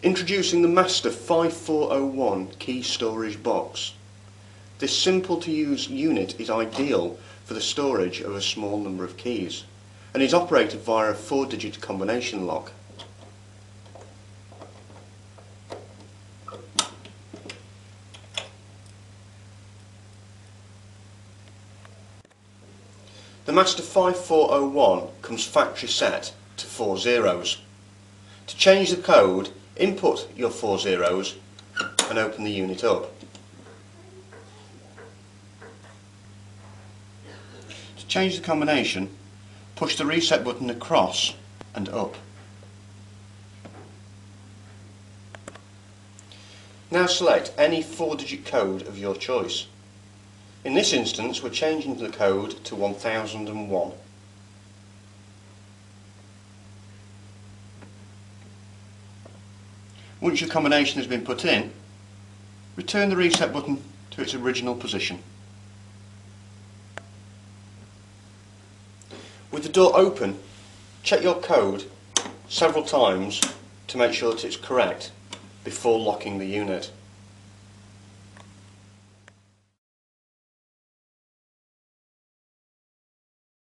Introducing the Master 5401 key storage box. This simple to use unit is ideal for the storage of a small number of keys and is operated via a 4-digit combination lock. The Master 5401 comes factory set to 4 zeros. To change the code, input your 4 zeros and open the unit up. To change the combination, push the reset button across and up. Now select any 4-digit code of your choice. In this instance, we're changing the code to 1001. Once your combination has been put in, return the reset button to its original position. With the door open, check your code several times to make sure that it's correct before locking the unit.